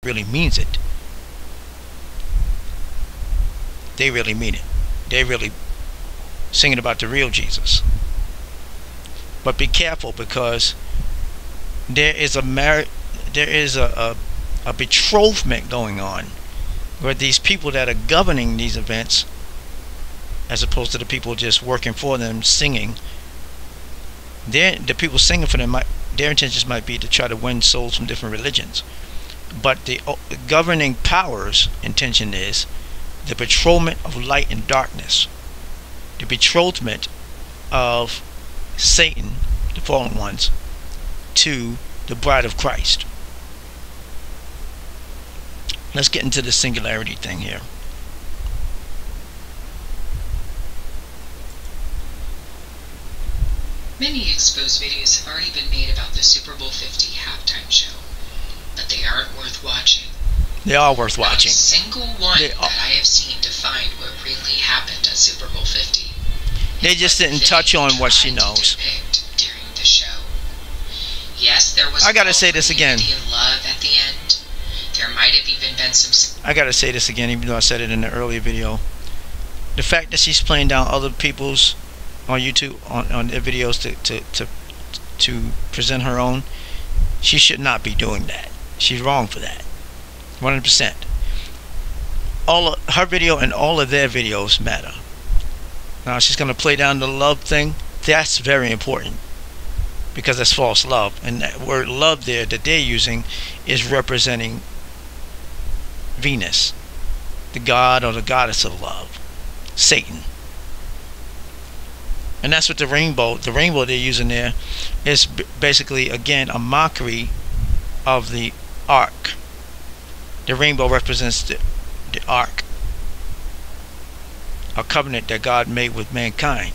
really means it. They really mean it. They really singing about the real Jesus. But be careful, because there is a betrothment going on, where these people that are governing these events, as opposed to the people just working for them singing, the people singing for them, their intentions might be to try to win souls from different religions. But the governing powers' intention is the betrothment of light and darkness, the betrothment of Satan, the fallen ones, to the bride of Christ. Let's get into the singularity thing here. Many exposed videos have already been made about the Super Bowl 50 halftime show, but they aren't worth watching. They are worth watching. Not a single one that I have seen defined what really happened at Super Bowl 50. They just didn't touch on what she knows. During the show. Yes, there was. I gotta say this again. Love at the end. There might have even been some. I gotta say this again, even though I said it in the earlier video. The fact that she's playing down other people's on YouTube on their videos to present her own, she should not be doing that. She's wrong for that. 100%. All of her video and all of their videos matter. Now she's gonna play down the love thing. That's very important, because that's false love, and that word love there that they're using is representing Venus, the god or the goddess of love, Satan. And that's what the rainbow they're using there is basically, again, a mockery of the ark. The rainbow represents the ark, a covenant that God made with mankind.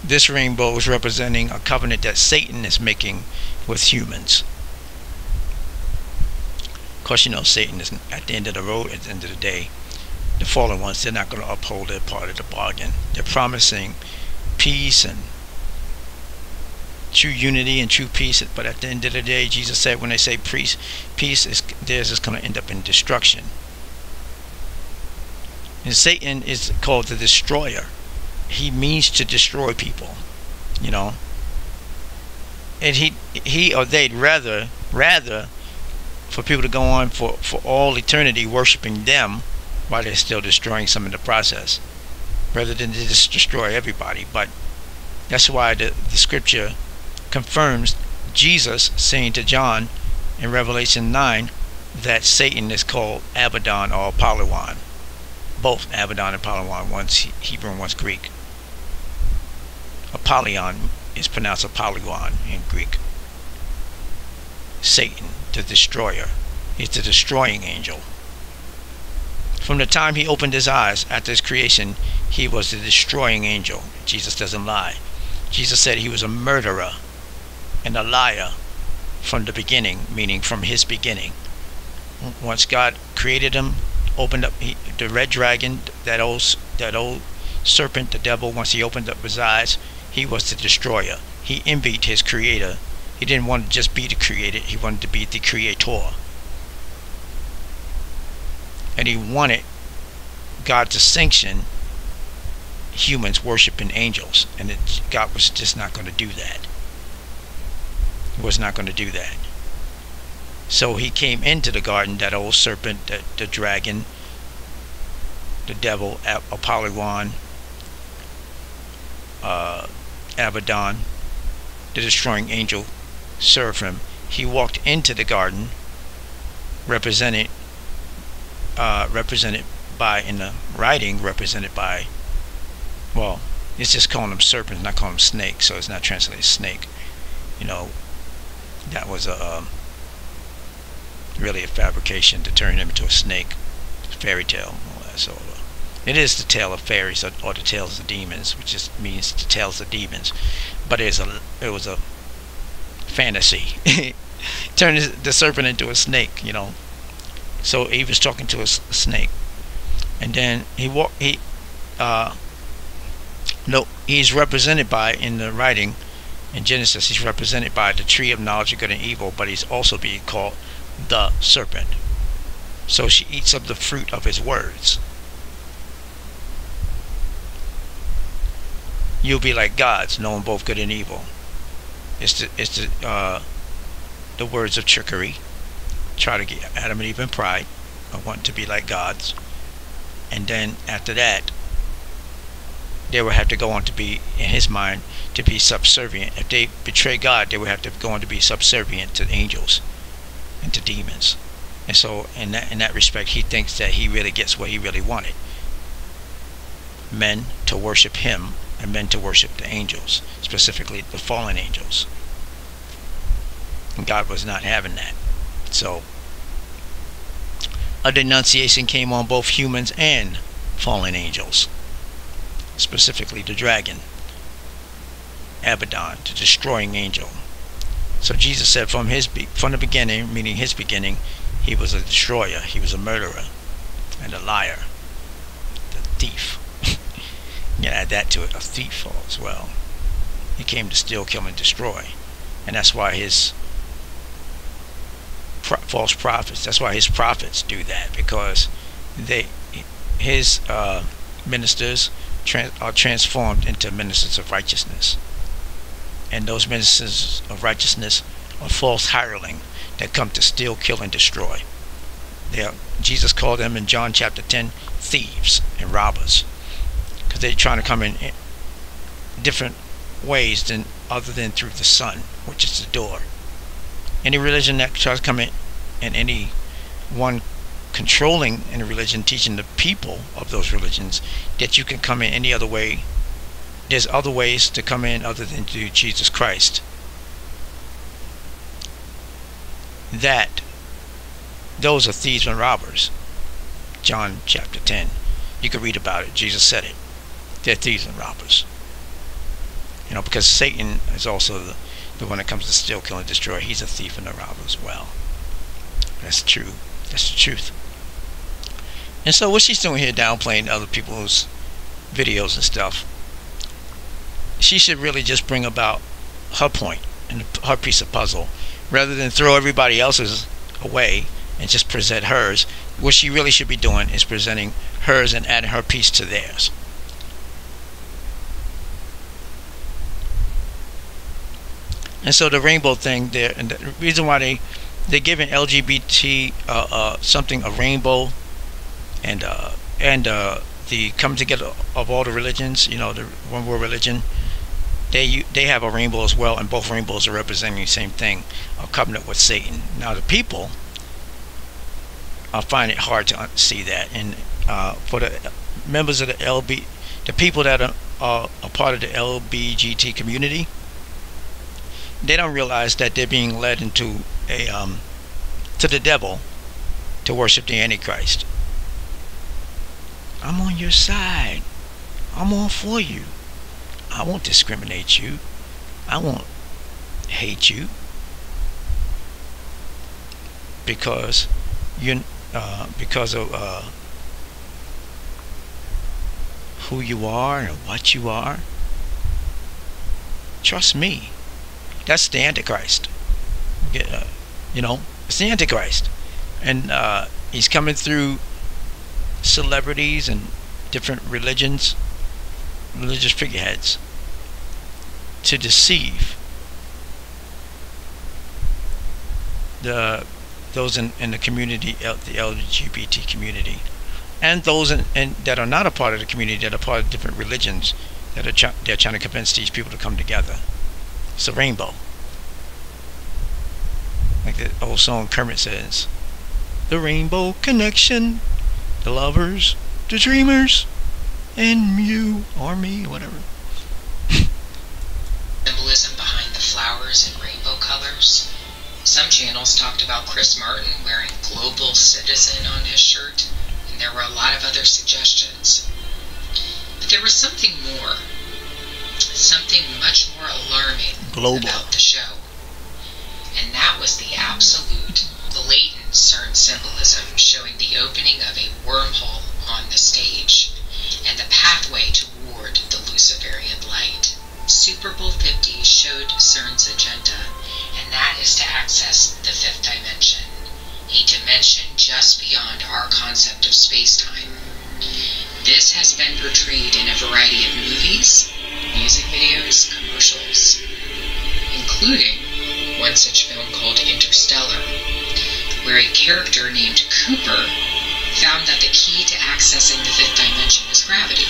This rainbow is representing a covenant that Satan is making with humans. Of course, you know, Satan is at the end of the road. At the end of the day, the fallen ones, they're not going to uphold their part of the bargain. They're promising peace and true unity and true peace, but at the end of the day, Jesus said, when they say peace is theirs, is going to end up in destruction. And Satan is called the destroyer. He means to destroy people, you know. And he or they'd rather for people to go on for all eternity worshiping them while they're still destroying some in the process, rather than to just destroy everybody. But that's why the scripture confirms Jesus saying to John in Revelation 9 that Satan is called Abaddon or Apollyon. Both Abaddon and Apollyon, one's Hebrew and one's Greek. Apollyon is pronounced Apollyon in Greek. Satan, the destroyer, is the destroying angel. From the time he opened his eyes after his creation, he was the destroying angel. Jesus doesn't lie. Jesus said he was a murderer and a liar from the beginning, meaning from his beginning. Once God created him, opened up the red dragon, that old serpent, the devil, once he opened up his eyes, he was the destroyer. He envied his creator. He didn't want to just be the created, he wanted to be the creator. And he wanted God to sanction humans worshiping angels, and God was just not going to do that. He was not going to do that. So he came into the garden, that old serpent, the dragon, the devil, Apollyon, Abaddon, the destroying angel, seraphim. He walked into the garden, represented by, in the writing, represented by, well, it's just calling them serpents, not calling them snakes, so it's not translated snake. You know, that was really a fabrication to turn him into a snake, fairy tale, all that. So it is the tale of fairies, or the tales of demons, which just means the tales of demons, but it was a fantasy. Turned the serpent into a snake, you know. So he was talking to a snake, and then he's represented by, in the writing, In Genesis, he's represented by the tree of knowledge of good and evil, but he's also being called the serpent. So she eats of the fruit of his words. You'll be like gods, knowing both good and evil. It's the words of trickery. Try to get Adam and Eve in pride, or want to be like gods. And then after that, they would have to go on to be, in his mind, to be subservient. If they betray God, they would have to go on to be subservient to angels and to demons. And so in that respect, he thinks that he really gets what he really wanted. Men to worship him, and men to worship the angels, specifically the fallen angels. And God was not having that. So a denunciation came on both humans and fallen angels, specifically the dragon, Abaddon, the destroying angel. So Jesus said from the beginning, meaning his beginning, he was a destroyer, he was a murderer, and a liar, the thief. You can add that to it, a thief as well. He came to steal, kill, and destroy. And that's why his false prophets, that's why his prophets do that, because his ministers are transformed into ministers of righteousness. And those ministers of righteousness are false hireling that come to steal, kill, and destroy. Jesus called them in John chapter 10 thieves and robbers, because they're trying to come in different ways other than through the Son, which is the door. Any religion that tries to come in, and any one controlling in a religion, teaching the people of those religions that you can come in any other way. There's other ways to come in other than through Jesus Christ. Those are thieves and robbers. John chapter 10. You can read about it. Jesus said it. They're thieves and robbers. Because Satan is also the one that comes to steal, kill, and destroy. He's a thief and a robber as well. That's true. That's the truth. And so what she's doing here, downplaying other people's videos and stuff, she should really just bring about her point and her piece of puzzle, rather than throw everybody else's away and just present hers. What she really should be doing is presenting hers and adding her piece to theirs. And so the rainbow thing there, and the reason why they're giving LGBT something, a rainbow, and the coming together of all the religions, the one world religion, they have a rainbow as well, and both rainbows are representing the same thing, a covenant with Satan. Now the people find it hard to see that, and for the members of the people that are a part of the LGBT community, they don't realize that they're being led into to the devil to worship the Antichrist. I'm on your side. I'm all for you. I won't discriminate you. I won't hate you because of who you are and what you are. Trust me. That's the Antichrist. It's the Antichrist. And he's coming through celebrities and different religious figureheads to deceive those in the community, the LGBT community, and those that are not a part of the community, that are part of different religions, that they're trying to convince these people to come together. It's a rainbow. Like the old song Kermit says, the rainbow connection, the lovers, the dreamers, and you or me, whatever. Symbolism behind the flowers and rainbow colors. Some channels talked about Chris Martin wearing Global Citizen on his shirt, and there were a lot of other suggestions. But there was something more. Something much more alarming about the show. And that was the absolute, blatant CERN symbolism showing the opening of a wormhole on the stage and the pathway toward the Luciferian light. Super Bowl 50 showed vast beyond our concept of space-time. This has been portrayed in a variety of movies, music videos, commercials, including one such film called Interstellar, where a character named Cooper found that the key to accessing the fifth dimension was gravity.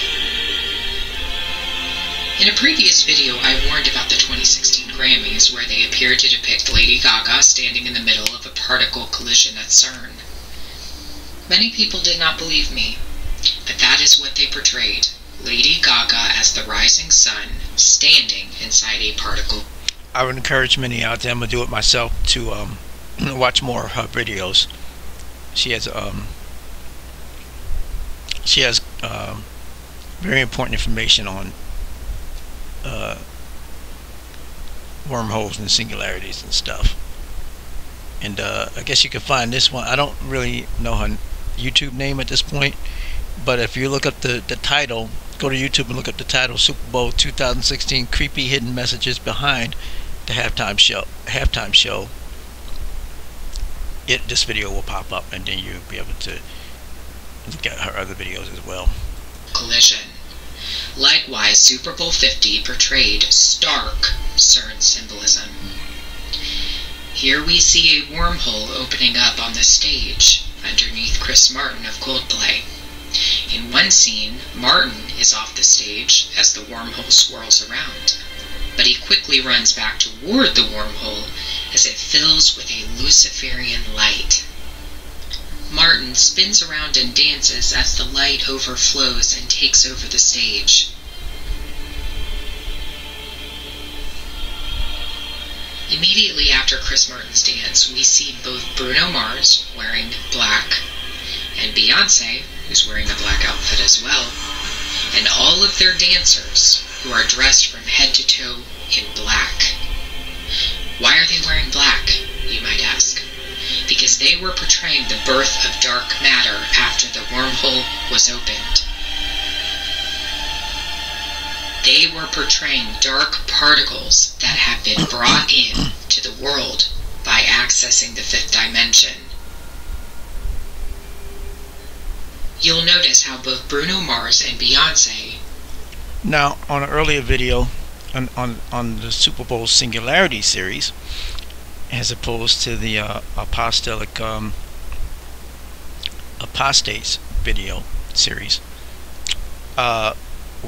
In a previous video, I warned about the 2016 Grammys, where they appeared to depict Lady Gaga standing in the middle of a particle collision at CERN. Many people did not believe me, but that is what they portrayed, Lady Gaga as the rising sun, standing inside a particle. I would encourage many out there, I'm going to do it myself, to watch more of her videos. She has very important information on wormholes and singularities and stuff. And I guess you can find this one. I don't really know her YouTube name at this point, but if you look up the title, go to YouTube and look up the title, Super Bowl 2016 Creepy Hidden Messages Behind the Halftime Show. This video will pop up, and then you'll be able to look at her other videos as well. Collision. Likewise, Super Bowl 50 portrayed stark CERN symbolism. Here we see a wormhole opening up on the stage underneath Chris Martin of Coldplay. In one scene, Martin is off the stage as the wormhole swirls around, but he quickly runs back toward the wormhole as it fills with a Luciferian light. Martin spins around and dances as the light overflows and takes over the stage. Immediately after Chris Martin's dance, we see both Bruno Mars wearing black and Beyonce, who's wearing a black outfit as well, and all of their dancers, who are dressed from head to toe in black. Why are they wearing black, you might ask? Because they were portraying the birth of dark matter after the wormhole was opened. They were portraying dark particles that have been brought in to the world by accessing the fifth dimension. You'll notice how both Bruno Mars and Beyonce... Now, on an earlier video on the Super Bowl Singularity series, as opposed to the Apostates video series,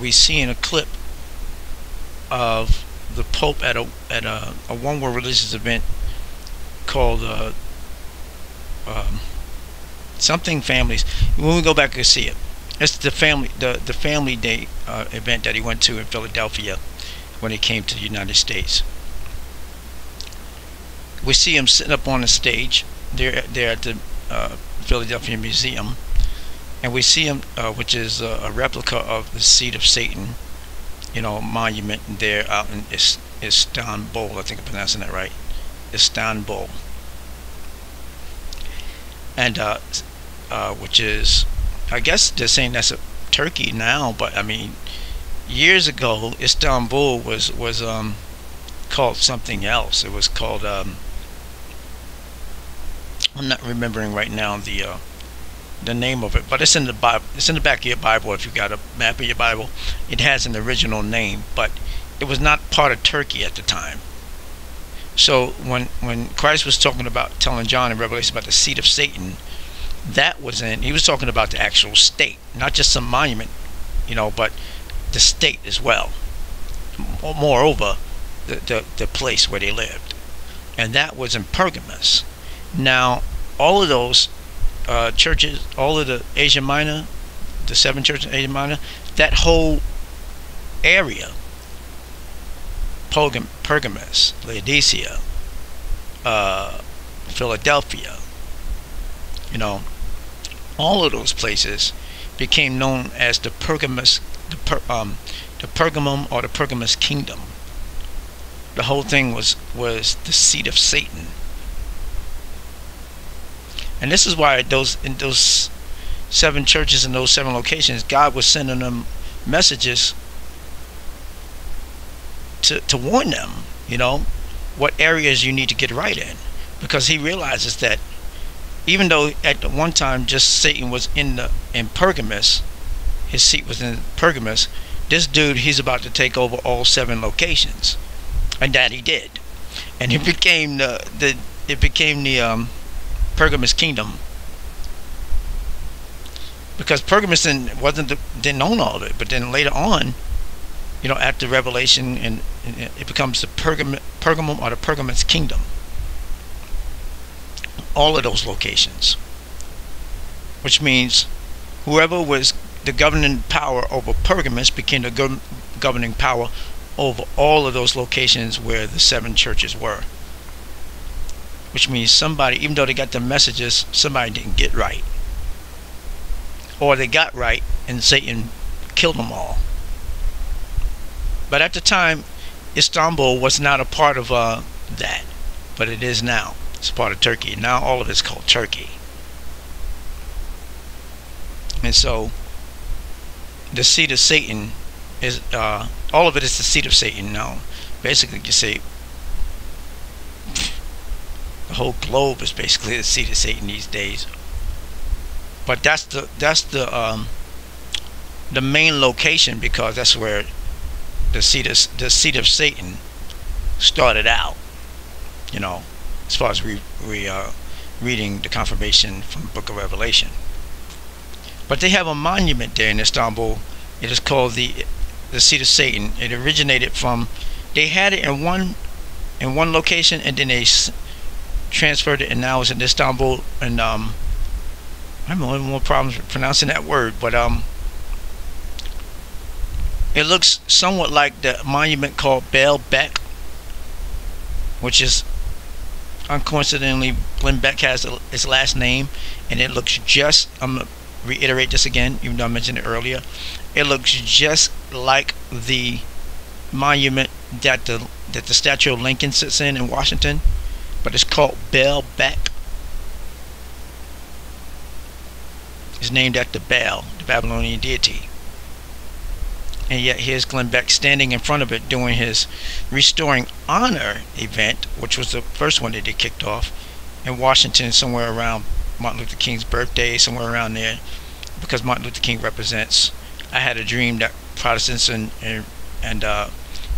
we see in a clip of the Pope at a one world religious event called something families. When we go back and see it, it's the family day event that he went to in Philadelphia when he came to the United States. We see him sitting up on the stage there at the Philadelphia Museum, and we see him, which is a replica of the seat of Satan, monument there out in Istanbul. I think I'm pronouncing that right, Istanbul, and which is, I guess they're saying that's Turkey now, but I mean, years ago Istanbul was called something else. It was called I'm not remembering right now the name of it, but it's in the Bible. It's in the back of your Bible. If you got a map of your Bible, it has an original name, but it was not part of Turkey at the time. So when Christ was talking about, telling John in Revelation about the seat of Satan, that was he was talking about the actual state, not just some monument, but the state as well. Moreover, the place where they lived, and that was in Pergamus. Now, all of those churches, all of the Asia Minor, the 7 churches in Asia Minor, that whole area, Pergamus, Laodicea, Philadelphia, all of those places became known as the Pergamus, the Pergamum or the Pergamus Kingdom. The whole thing was the seat of Satan. And this is why in those 7 churches in those 7 locations, God was sending them messages to warn them, what areas you need to get right in, because he realizes that even though at the one time just Satan was in Pergamus, his seat was in Pergamus, this dude, he's about to take over all 7 locations, and that he did, and it became the Pergamus kingdom, because Pergamus didn't own all of it, but then later on, after Revelation, and it becomes the Pergamum or the Pergamus kingdom. All of those locations, which means whoever was the governing power over Pergamus became the governing power over all of those locations where the 7 churches were. Which means somebody, even though they got the messages, somebody didn't get right, or they got right and Satan killed them all. But at the time, Istanbul was not a part of that, but it is now. It's part of Turkey. Now all of it's called Turkey. And so the seat of Satan is all of it is the seat of Satan now. Basically, you say the whole globe is basically the seat of Satan these days. But that's the main location, because that's where the seat of Satan started out. As far as we reading the confirmation from the Book of Revelation. But they have a monument there in Istanbul. It is called the seat of Satan. It originated from, they had it in one location, and then they transferred it, and now it's in Istanbul. And I'm having more problems with pronouncing that word, but it looks somewhat like the monument called Baalbek, which is, uncoincidentally, Glenn Beck has his last name, and it looks just, I'm going to reiterate this again, even though I mentioned it earlier, it looks just like the monument that the statue of Lincoln sits in Washington, but it's called Baalbek. It's named after Baal, the Babylonian deity. And yet here's Glenn Beck standing in front of it doing his Restoring Honor event, which was the first one that they kicked off in Washington, somewhere around Martin Luther King's birthday, somewhere around there, because Martin Luther King represents, I had a dream that Protestants and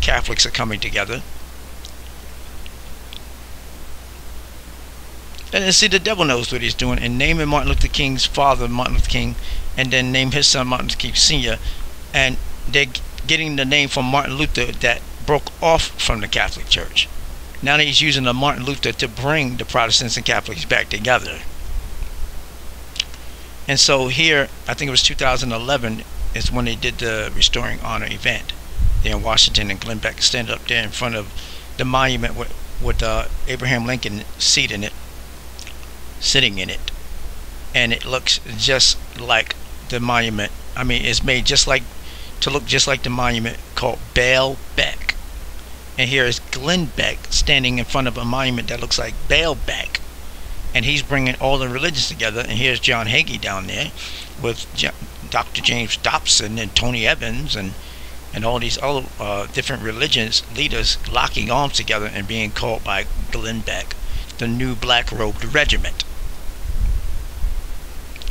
Catholics are coming together. And then see, the devil knows what he's doing, and naming Martin Luther King's father Martin Luther King, and then name his son Martin Luther King Sr., and they're getting the name from Martin Luther that broke off from the Catholic Church. Now he's using the Martin Luther to bring the Protestants and Catholics back together. And so here, I think it was 2011, is when they did the Restoring Honor event there in Washington, and Glenn Beck stand up there in front of the monument with Abraham Lincoln sitting in it, and it looks just like the monument. I mean, it's made to look just like the monument called Baalbek. And here is Glenn Beck standing in front of a monument that looks like Baalbek, and he's bringing all the religions together. And here's John Hagee down there with Dr. James Dobson and Tony Evans and all these other different religious leaders locking arms together and being called by Glenn Beck the New Black Robed Regiment,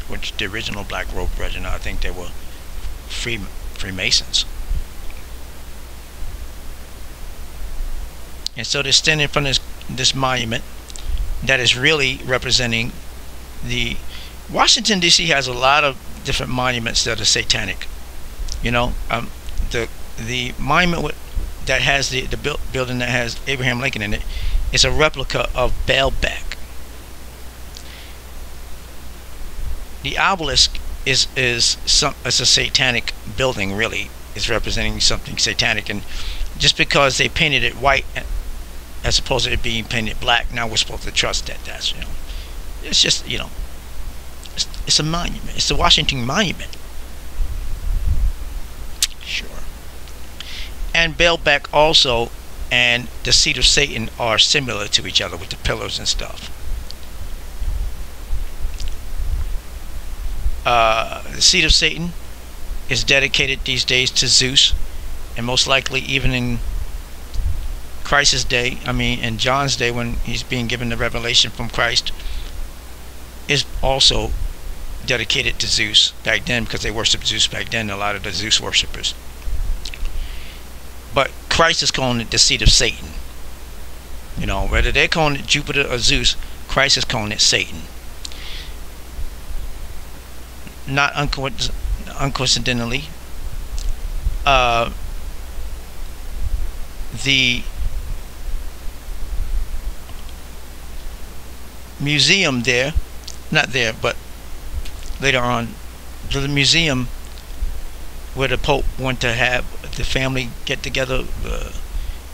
which the original Black Robed Regiment, I think they were Freemasons. And so they're standing in front of this monument that is really representing the Washington D.C. has a lot of different monuments that are satanic. The monument that has the building that has Abraham Lincoln in it is a replica of Baalbek. The obelisk is a satanic building, really. It's representing something satanic, and just because they painted it white as opposed to it being painted black, now we're supposed to trust that that's, it's just, it's a monument. It's the Washington Monument. Sure. And Baalbek also and the seat of Satan are similar to each other with the pillars and stuff. The seat of Satan is dedicated these days to Zeus, and most likely even in Christ's day, in John's day when he's being given the revelation from Christ, is also dedicated to Zeus back then, because they worshiped Zeus back then, a lot of the Zeus worshippers. But Christ is calling it the seat of Satan. You know, whether they're calling it Jupiter or Zeus, Christ is calling it Satan. Not uncoincidentally, the museum there, not there, but later on, the museum where the Pope went to have the family get together,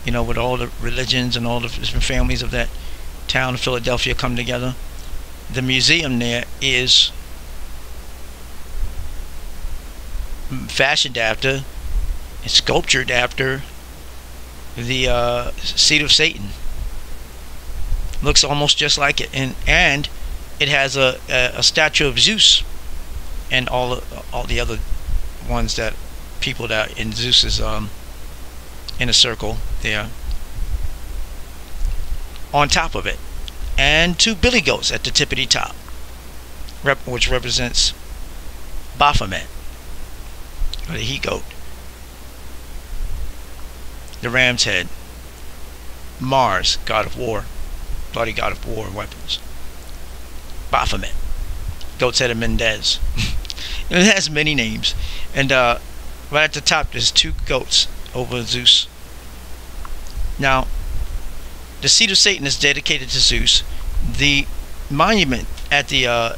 you know, with all the religions and all the different families of that town of Philadelphia come together. The museum there is fashioned after and sculptured after the seat of Satan. Looks almost just like it, and it has a statue of Zeus and all the other ones, that people that in Zeus's in a circle there on top of it, and 2 billy goats at the tippity top, which represents Baphomet, or the he goat. The ram's head, Mars, god of war, bloody god of war and weapons. Baphomet, goat's head of Mendez. It has many names, and right at the top there's 2 goats over Zeus. Now, the seat of Satan is dedicated to Zeus. The monument at the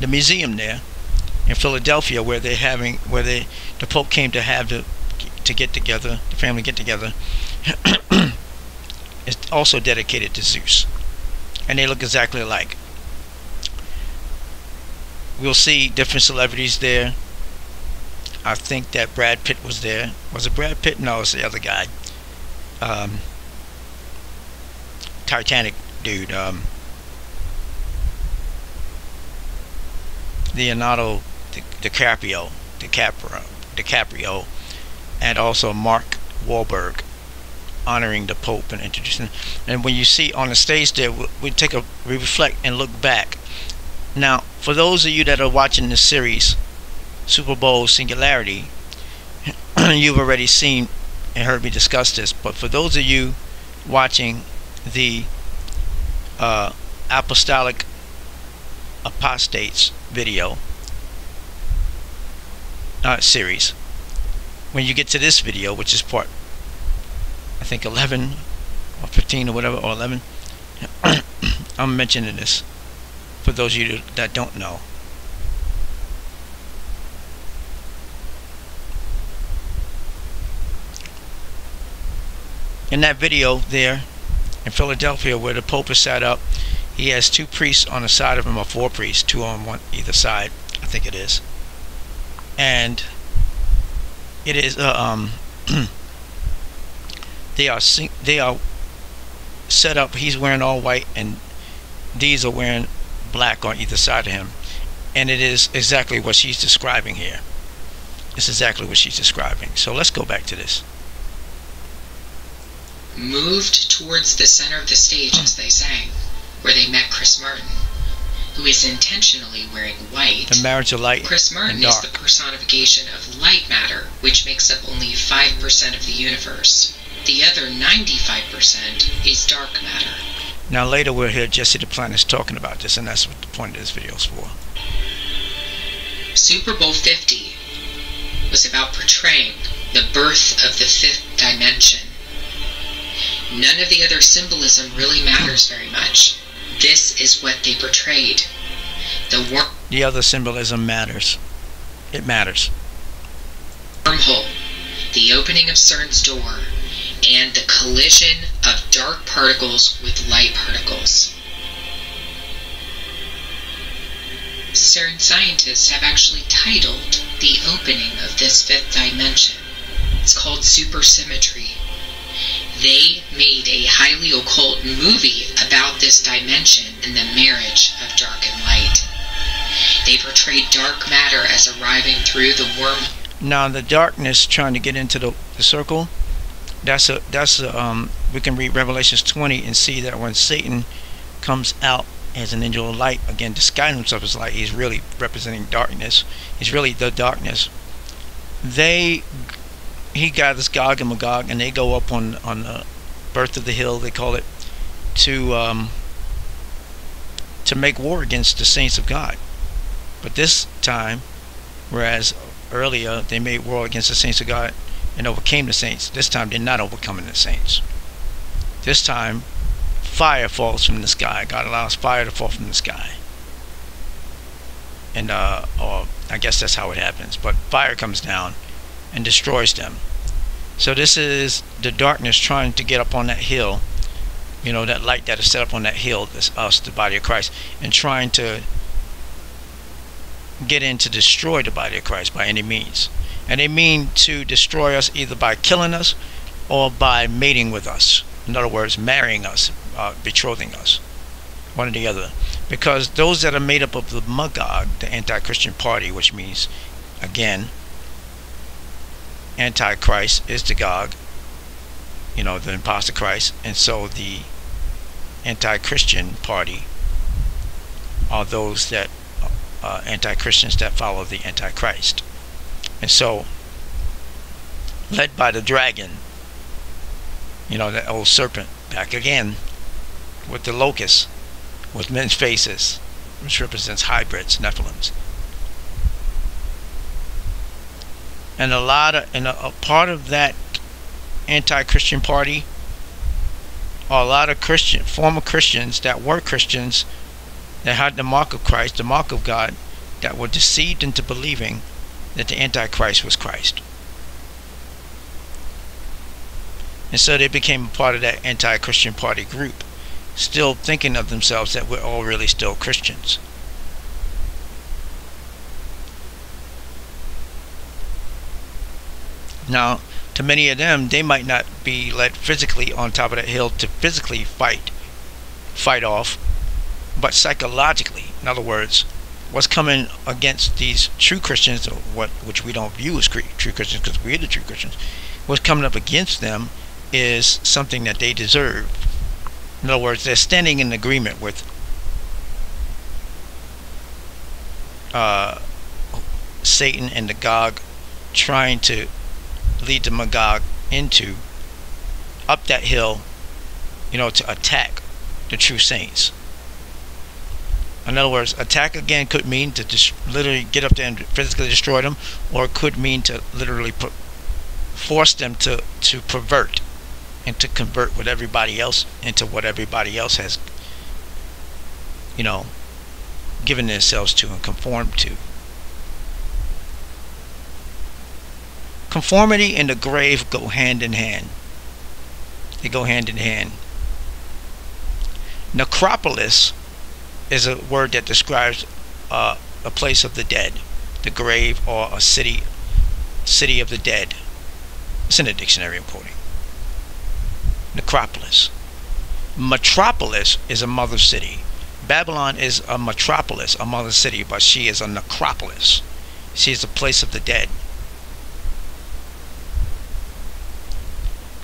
museum there in Philadelphia, where the Pope came to have to get together, the family get together, is also dedicated to Zeus, and they look exactly alike. We'll see different celebrities there. I think that Brad Pitt was there. Was it Brad Pitt? No, it's the other guy. Titanic dude. Leonardo DiCaprio, and also Mark Wahlberg, honoring the Pope and introducing. And when you see on the stage there, we reflect and look back. Now, for those of you that are watching this series, Super Bowl Singularity, you've already seen and heard me discuss this. But for those of you watching the Apostolic Apostates video series, when you get to this video, which is part, I think 11 or 15 or whatever, or 11, I'm mentioning this for those of you that don't know. In that video there in Philadelphia, where the Pope is sat up, he has 2 priests on the side of him, or 4 priests, 2 on one either side, I think it is. And it is they are set up. He's wearing all white, and these are wearing black on either side of him, and it is exactly what she's describing here. It's exactly what she's describing. So let's go back to this. Moved towards the center of the stage as they sang, where they met Chris Martin, who is intentionally wearing white. The marriage of light. Chris Martin is the personification of light matter, which makes up only 5% of the universe. The other 95% is dark matter. Now later we'll hear Jesse the Planet's talking about this, and that's what the point of this video is for. Super Bowl 50 was about portraying the birth of the 5th dimension. None of the other symbolism really matters very much. This is what they portrayed. The other symbolism matters. It matters. Wormhole, the opening of CERN's door, and the collision of dark particles with light particles. CERN scientists have actually titled the opening of this 5th dimension. It's called supersymmetry. They made a highly occult movie about this dimension and the marriage of dark and light. They portrayed dark matter as arriving through the wormhole. Now the darkness trying to get into the circle, we can read Revelations 20 and see that when Satan comes out as an angel of light, again disguising himself as light. He's really representing darkness. He's really the darkness. He gathers Gog and Magog, and they go up on the birth of the hill, they call it, to make war against the saints of God. But this time, whereas earlier they made war against the saints of God and overcame the saints, this time they're not overcoming the saints. This time fire falls from the sky. God allows fire to fall from the sky, and or I guess that's how it happens, but fire comes down and destroys them. So this is the darkness trying to get up on that hill, you know, that light that is set up on that hill, that's us, the body of Christ, and trying to get in to destroy the body of Christ by any means. And they mean to destroy us either by killing us or by mating with us. In other words, marrying us, betrothing us, one or the other. Because those that are made up of the Magog, the anti-Christian party, which means, again, Antichrist is the Gog, you know, the impostor Christ, and so the anti-Christian party are those that anti-Christians that follow the Antichrist. And so, led by the dragon, you know, that old serpent, back again with the locust, with men's faces, which represents hybrids, Nephilims. And a part of that anti-Christian party are a lot of former Christians that were Christians that had the mark of Christ, the mark of God, that were deceived into believing that the Antichrist was Christ. And so they became a part of that anti-Christian party group, still thinking of themselves that we're all really still Christians. Now, to many of them, they might not be led physically on top of that hill to physically fight off, but psychologically. In other words, what's coming against these true Christians, which we don't view as true Christians because we're the true Christians, what's coming up against them is something that they deserve. In other words, they're standing in agreement with Satan and the Gog, trying to lead the Magog up that hill, you know, to attack the true saints. In other words, attack again could mean to just literally get up there and physically destroy them, or it could mean to literally force them to pervert and to convert what everybody else into what everybody else has, you know, given themselves to and conformed to. Conformity and the grave go hand in hand. They go hand in hand. Necropolis is a word that describes a place of the dead, the grave, or a city of the dead. It's in the dictionary I'm quoting. Necropolis. Metropolis is a mother city. Babylon is a metropolis, a mother city, but she is a necropolis. She is a place of the dead,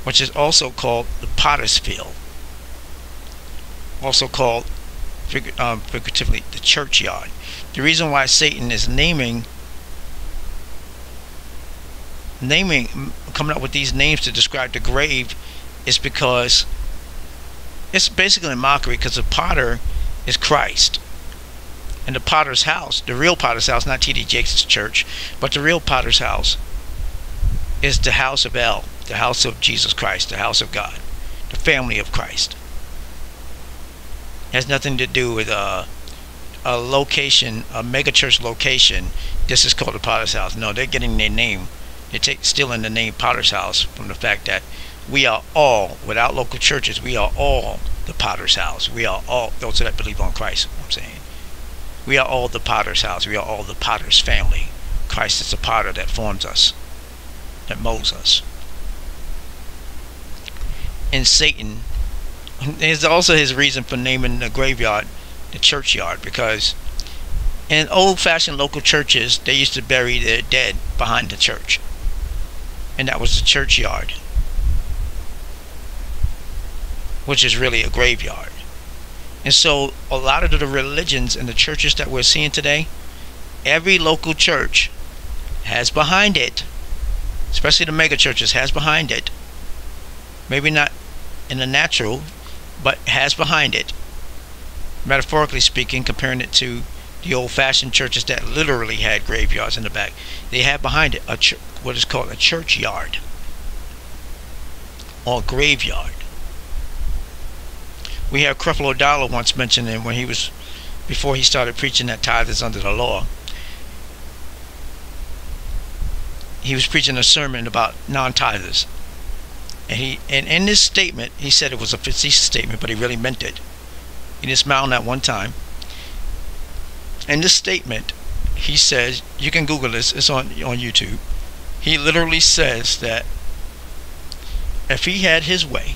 which is also called the potter's field, also called figuratively the churchyard. The reason why Satan is coming up with these names to describe the grave is because it's basically a mockery, because the potter is Christ, and the potter's house, the real potter's house, not T.D. Jakes' church, but the real potter's house is the house of El, the house of Jesus Christ, the house of God, the family of Christ. It has nothing to do with a location, a mega church location. This is called the potter's house. No, they're getting their name, they're stealing the name potter's house from the fact that we are all, without local churches, we are all the potter's house. We are all those that believe on Christ. I'm saying we are all the potter's house. We are all the potter's family. Christ is the potter that forms us, that molds us. And Satan is also his reason for naming the graveyard the churchyard, because in old-fashioned local churches they used to bury their dead behind the church, and that was the churchyard, which is really a graveyard. And so a lot of the religions and the churches that we're seeing today, every local church has behind it, especially the mega churches, has behind it, maybe not in the natural, but has behind it, metaphorically speaking, comparing it to the old-fashioned churches that literally had graveyards in the back. They have behind it what is called a churchyard or graveyard. We have Creflo Dollar once mentioned him when before he started preaching that tithe is under the law. He was preaching a sermon about non-tithers, and in this statement he said it was a facetious statement, but he really meant it. He didn't smile that one time. In this statement, he says, you can Google this, it's on YouTube. He literally says that if he had his way,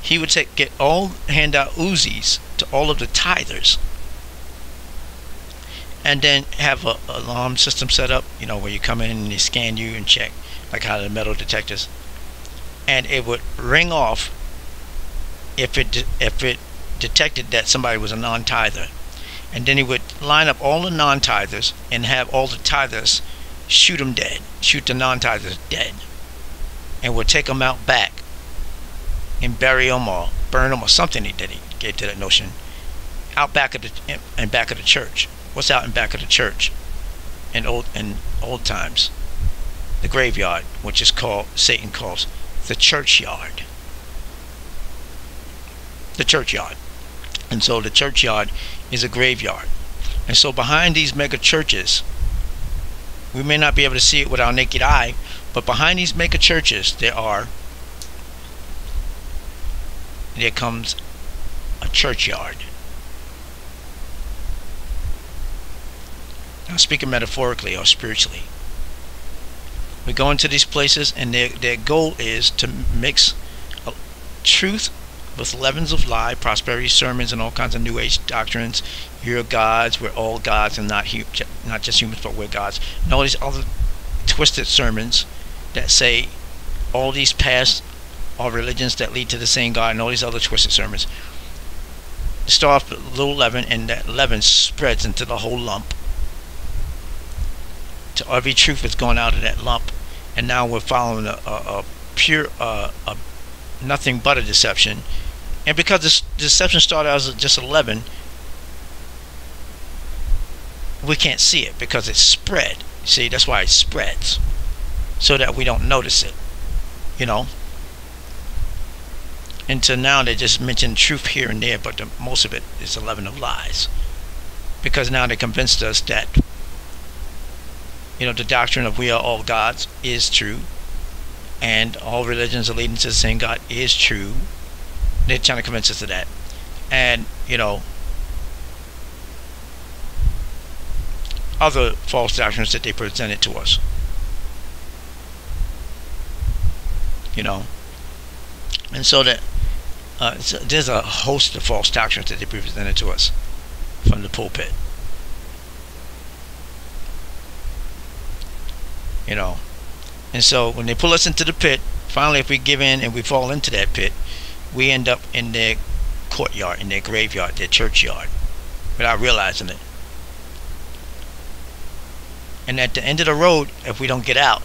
he would hand out Uzis to all of the tithers, and then have an alarm system set up, where you come in and they scan you and check, like how the metal detectors, and it would ring off if it detected that somebody was a non-tither. And then he would line up all the non-tithers and have all the tithers shoot the non-tithers dead, and would take them out back and bury them or burn them or something that he gave to that notion out back of the church. What's out in back of the church in old times? The graveyard, which is Satan calls the churchyard. The churchyard. And so the churchyard is a graveyard. And so behind these mega churches, we may not be able to see it with our naked eye, but behind these mega churches there comes a churchyard. Now, speaking metaphorically or spiritually, we go into these places and their goal is to mix truth with leavens of lie, prosperity sermons, and all kinds of new age doctrines. You're gods, we're all gods, and not just humans, but we're gods. And all these other twisted sermons that say all these past are religions that lead to the same God, and all these other twisted sermons. Start off with a little leaven, and that leaven spreads into the whole lump. To every truth has gone out of that lump, and now we're following a pure nothing but a deception. And because this deception started out as just a leaven, we can't see it because it's spread. See, that's why it spreads, so that we don't notice it, Until now they just mention truth here and there, but most of it is a leaven of lies, because now they convinced us that the doctrine of we are all gods is true, and all religions are leading to the same God is true. They're trying to convince us of that. And other false doctrines that they presented to us, and so that there's a host of false doctrines that they presented to us from the pulpit, and so when they pull us into the pit, finally, if we give in and we fall into that pit, we end up in their courtyard, in their graveyard, their churchyard, without realizing it. And at the end of the road, if we don't get out,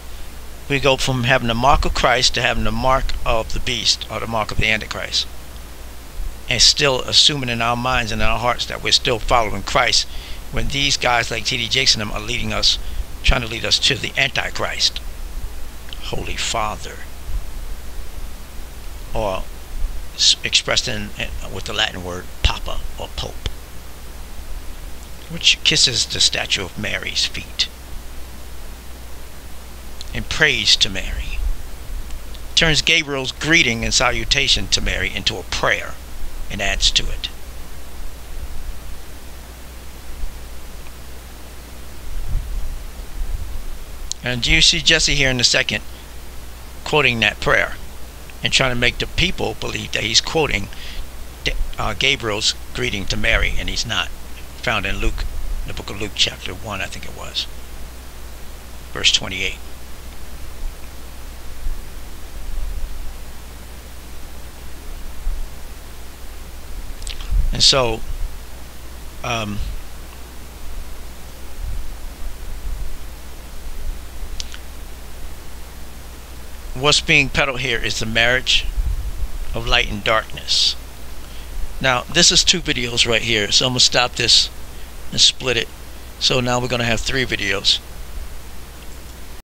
we go from having the mark of Christ to having the mark of the beast, or the mark of the Antichrist, and still assuming in our minds and in our hearts that we're still following Christ, when these guys like T.D. Jakes and them are trying to lead us to the Antichrist, Holy Father, or expressed with the Latin word Papa or Pope, which kisses the statue of Mary's feet and prays to Mary, turns Gabriel's greeting and salutation to Mary into a prayer and adds to it. And you see Jesse here in a second quoting that prayer and trying to make the people believe that he's quoting Gabriel's greeting to Mary, and he's not. Found in Luke, the book of Luke chapter 1, I think it was, verse 28. And so what's being peddled here is the marriage of light and darkness. Now this is 2 videos right here, so I'm gonna stop this and split it. So now we're gonna have 3 videos.